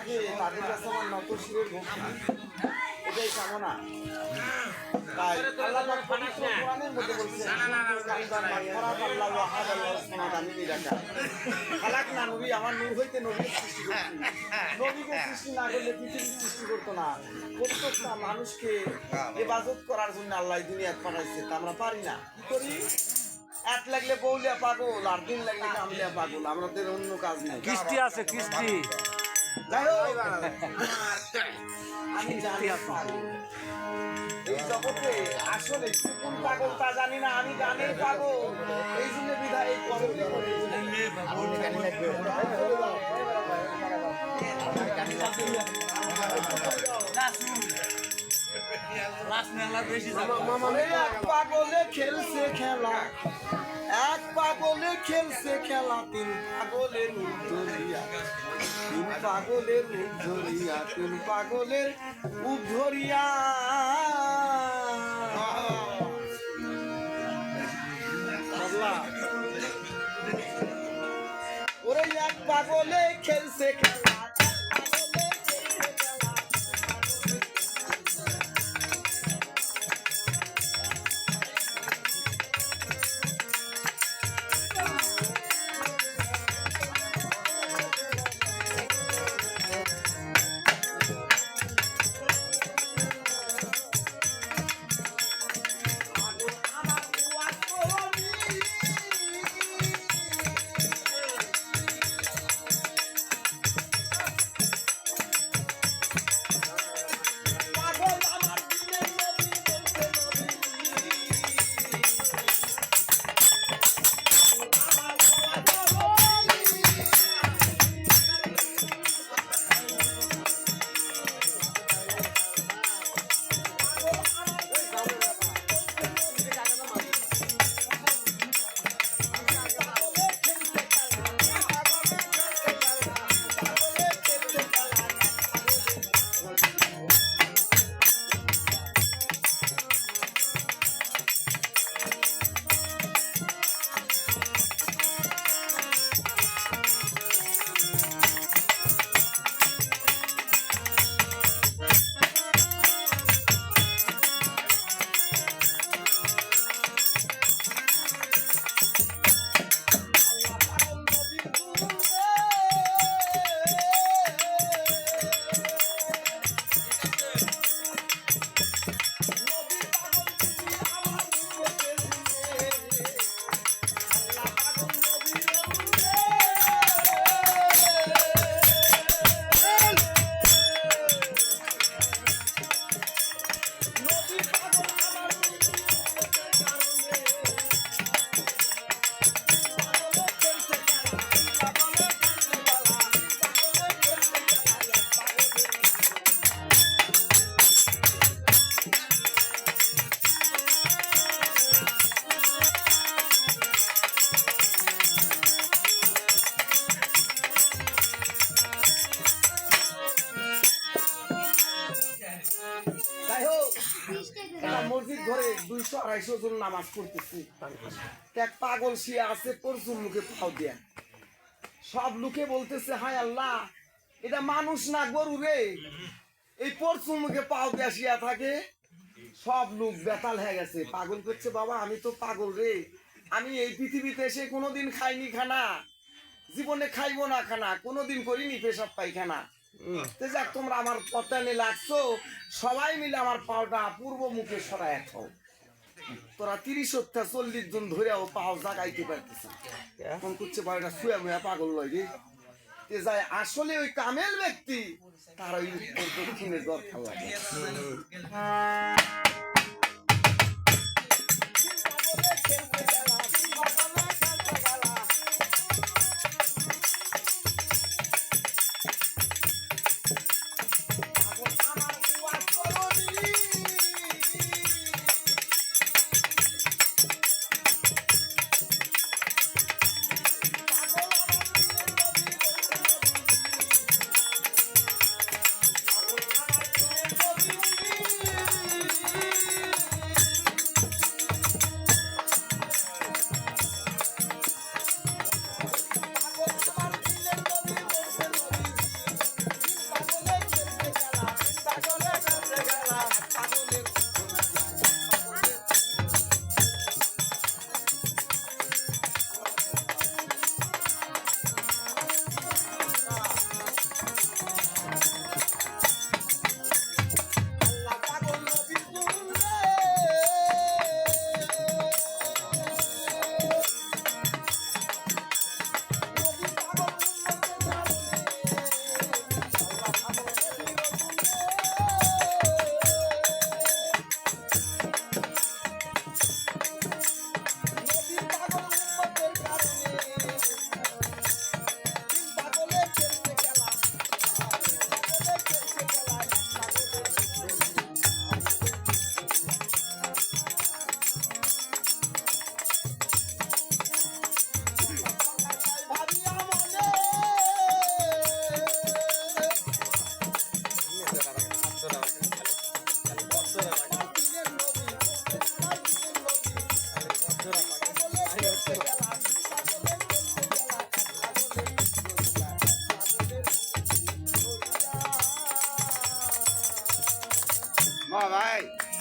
থাকে তাদের কাছে আমার নতশিরের ভক্তি এটাই কামনা। তাই আল্লাহ পাক পবিত্র কোরআনের মধ্যে বলছেন খালাকনা নবী আমার নূর হইতে নবীর সৃষ্টি করছি। নবীকে সৃষ্টি না করলে পৃথিবীর সৃষ্টি করতো না। প্রত্যেকটা মানুষকে ইবাদত করার জন্য আল্লাহ দুনিয়া পাঠাইছে, তা আমরা পারি না। কি করি? এক লাগলে বউলিয়া পাগল আর দিন লাগলে কামলিয়া পাগল, আমাদের অন্য কাজ নেই। কৃষ্টি আছে কৃষ্টি। যাই হোক আমি জানি এই জগতে আসলে কোন পাগল তা জানি না, আমি গানের পাগল। এই জন্য বিধায় এই কর্মটি করে এক পাগলে খেলছে খেলা, এক পাগলে খেলছে খেলা, তিন পাগলের উদ্ধরিয়া, তিন পাগলের উদ্ধরিয়া, তিন পাগলের উদ্ধরিয়া। ওরে এক পাগলে খেলছে খেলা, মসজিদ ঘরে 200-250 জন নামাজ পড়তেছি। এক পাগল শিয়া আছে পরশুর মুখে পাও দেয়া, সব লোকে বলতেছে হায় আল্লাহ এটা মানুষ না গরু রে, এই পরশুর মুখে পাও দেয়া শিয়া থাকে। সব লোক বেতাল হয়ে গেছে, পাগল করছে বাবা আমি তো পাগল রে, আমি এই পৃথিবীতে এসে কোনোদিন খাইনি খানা, জীবনে খাইবো না খানা, কোনোদিন করিনি পেশাব পায়খানা। যাক তোমরা আমার পতানে লাগছো, সবাই মিলে আমার পাওটা পূর্ব মুখে সরাই খাও। তোরা 30-40 জন ধরেও পাও জাগাইতে পারতেছে, কোন করছে বাড়িটা শুয়ে মুয়া পাগল লয় রে। যাই আসলে ওই কামেল ব্যক্তি তার ওই দক্ষিণের দরকার লাগে। ভাই